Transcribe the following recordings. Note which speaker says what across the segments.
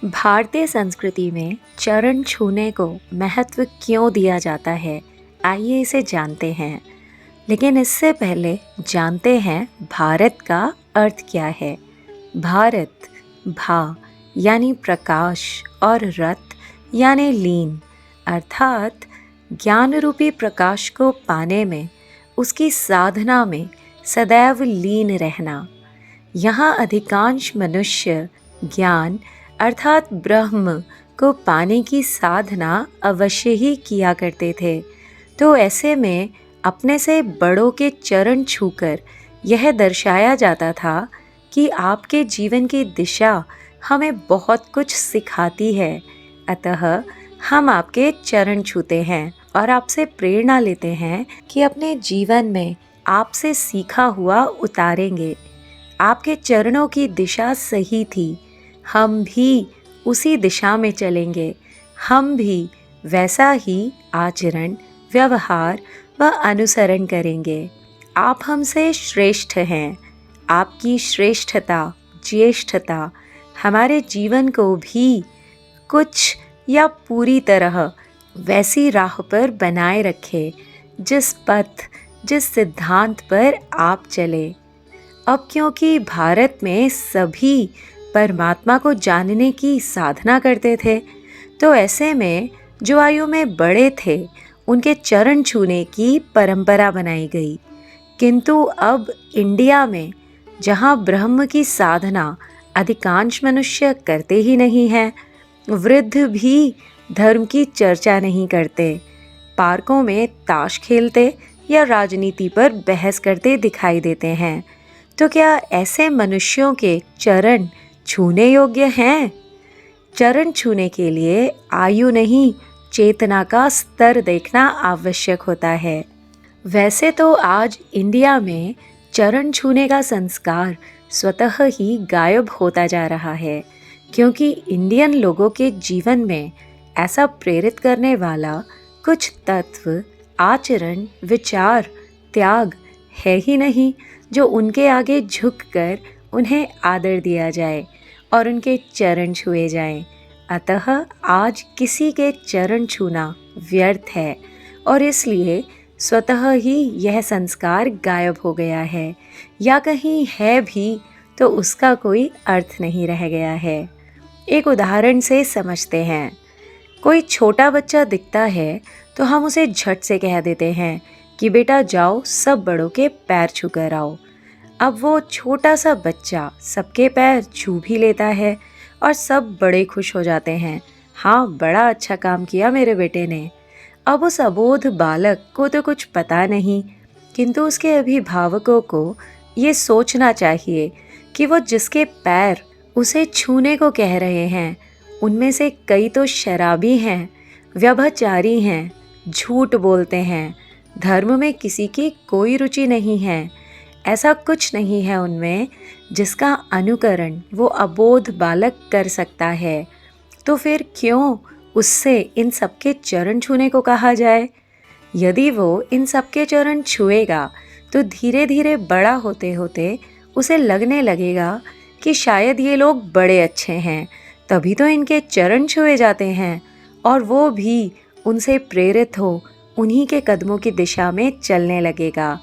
Speaker 1: भारतीय संस्कृति में चरण छूने को महत्व क्यों दिया जाता है, आइए इसे जानते हैं। लेकिन इससे पहले जानते हैं भारत का अर्थ क्या है। भारत, भा यानी प्रकाश और रत यानी लीन, अर्थात ज्ञान रूपी प्रकाश को पाने में, उसकी साधना में सदैव लीन रहना। यहाँ अधिकांश मनुष्य ज्ञान अर्थात ब्रह्म को पाने की साधना अवश्य ही किया करते थे। तो ऐसे में अपने से बड़ों के चरण छूकर यह दर्शाया जाता था कि आपके जीवन की दिशा हमें बहुत कुछ सिखाती है। अतः हम आपके चरण छूते हैं और आपसे प्रेरणा लेते हैं कि अपने जीवन में आपसे सीखा हुआ उतारेंगे। आपके चरणों की दिशा सही थी, हम भी उसी दिशा में चलेंगे। हम भी वैसा ही आचरण, व्यवहार व अनुसरण करेंगे। आप हमसे श्रेष्ठ हैं। आपकी श्रेष्ठता, ज्येष्ठता हमारे जीवन को भी कुछ या पूरी तरह वैसी राह पर बनाए रखे जिस पथ, जिस सिद्धांत पर आप चले। अब क्योंकि भारत में सभी परमात्मा को जानने की साधना करते थे, तो ऐसे में जो आयु में बड़े थे उनके चरण छूने की परंपरा बनाई गई। किंतु अब इंडिया में, जहाँ ब्रह्म की साधना अधिकांश मनुष्य करते ही नहीं हैं, वृद्ध भी धर्म की चर्चा नहीं करते, पार्कों में ताश खेलते या राजनीति पर बहस करते दिखाई देते हैं। तो क्या ऐसे मनुष्यों के चरण छूने योग्य हैं? चरण छूने के लिए आयु नहीं, चेतना का स्तर देखना आवश्यक होता है। वैसे तो आज इंडिया में चरण छूने का संस्कार स्वतः ही गायब होता जा रहा है, क्योंकि इंडियन लोगों के जीवन में ऐसा प्रेरित करने वाला कुछ तत्व, आचरण, विचार, त्याग है ही नहीं जो उनके आगे झुककर उन्हें आदर दिया जाए और उनके चरण छुए जाएं। अतः आज किसी के चरण छूना व्यर्थ है और इसलिए स्वतः ही यह संस्कार गायब हो गया है, या कहीं है भी तो उसका कोई अर्थ नहीं रह गया है। एक उदाहरण से समझते हैं। कोई छोटा बच्चा दिखता है तो हम उसे झट से कह देते हैं कि बेटा जाओ सब बड़ों के पैर छू कर आओ। अब वो छोटा सा बच्चा सबके पैर छू भी लेता है और सब बड़े खुश हो जाते हैं। हाँ, बड़ा अच्छा काम किया मेरे बेटे ने। अब उस अबोध बालक को तो कुछ पता नहीं, किंतु उसके अभिभावकों को ये सोचना चाहिए कि वो जिसके पैर उसे छूने को कह रहे हैं, उनमें से कई तो शराबी हैं, व्यभिचारी हैं, झूठ बोलते हैं, धर्म में किसी की कोई रुचि नहीं है। ऐसा कुछ नहीं है उनमें जिसका अनुकरण वो अबोध बालक कर सकता है। तो फिर क्यों उससे इन सबके चरण छूने को कहा जाए? यदि वो इन सबके चरण छुएगा तो धीरे धीरे बड़ा होते होते उसे लगने लगेगा कि शायद ये लोग बड़े अच्छे हैं, तभी तो इनके चरण छुए जाते हैं, और वो भी उनसे प्रेरित हो उन्हीं के कदमों की दिशा में चलने लगेगा।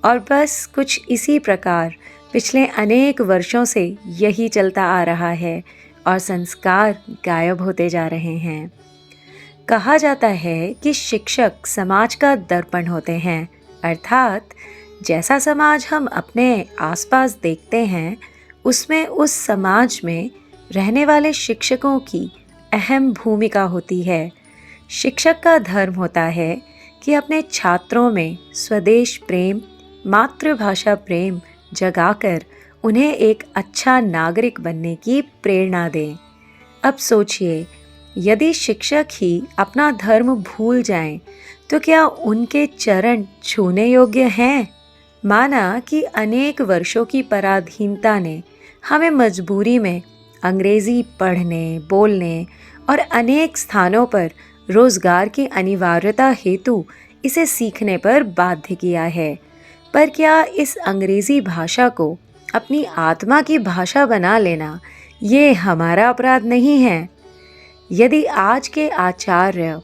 Speaker 1: और बस कुछ इसी प्रकार पिछले अनेक वर्षों से यही चलता आ रहा है और संस्कार गायब होते जा रहे हैं। कहा जाता है कि शिक्षक समाज का दर्पण होते हैं, अर्थात जैसा समाज हम अपने आसपास देखते हैं उसमें उस समाज में रहने वाले शिक्षकों की अहम भूमिका होती है। शिक्षक का धर्म होता है कि अपने छात्रों में स्वदेश प्रेम, मातृभाषा प्रेम जगाकर उन्हें एक अच्छा नागरिक बनने की प्रेरणा दें। अब सोचिए, यदि शिक्षक ही अपना धर्म भूल जाएं, तो क्या उनके चरण छूने योग्य हैं? माना कि अनेक वर्षों की पराधीनता ने हमें मजबूरी में अंग्रेज़ी पढ़ने, बोलने और अनेक स्थानों पर रोज़गार की अनिवार्यता हेतु इसे सीखने पर बाध्य किया है। पर क्या इस अंग्रेज़ी भाषा को अपनी आत्मा की भाषा बना लेना ये हमारा अपराध नहीं है। यदि आज के आचार्य,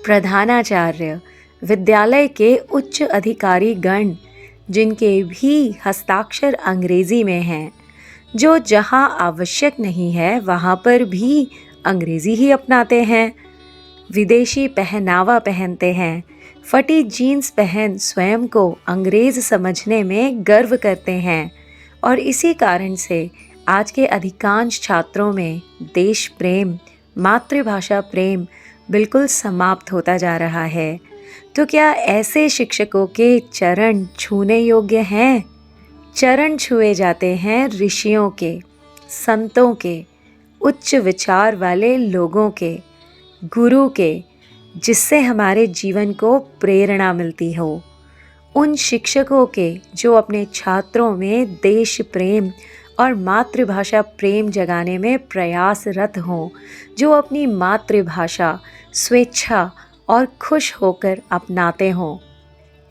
Speaker 1: प्रधानाचार्य, विद्यालय के उच्च अधिकारी गण, जिनके भी हस्ताक्षर अंग्रेजी में हैं, जो जहाँ आवश्यक नहीं है वहाँ पर भी अंग्रेजी ही अपनाते हैं, विदेशी पहनावा पहनते हैं, फटी जीन्स पहन स्वयं को अंग्रेज समझने में गर्व करते हैं, और इसी कारण से आज के अधिकांश छात्रों में देश प्रेम, मातृभाषा प्रेम बिल्कुल समाप्त होता जा रहा है। तो क्या ऐसे शिक्षकों के चरण छूने योग्य हैं? चरण छुए जाते हैं ऋषियों के, संतों के, उच्च विचार वाले लोगों के, गुरु के, जिससे हमारे जीवन को प्रेरणा मिलती हो। उन शिक्षकों के जो अपने छात्रों में देश प्रेम और मातृभाषा प्रेम जगाने में प्रयासरत हों, जो अपनी मातृभाषा स्वेच्छा और खुश होकर अपनाते हों।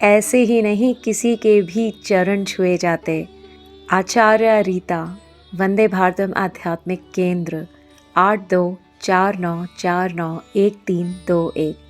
Speaker 1: ऐसे ही नहीं किसी के भी चरण छुए जाते। आचार्य रीता, वंदे भारतम आध्यात्मिक केंद्र, 8249491321।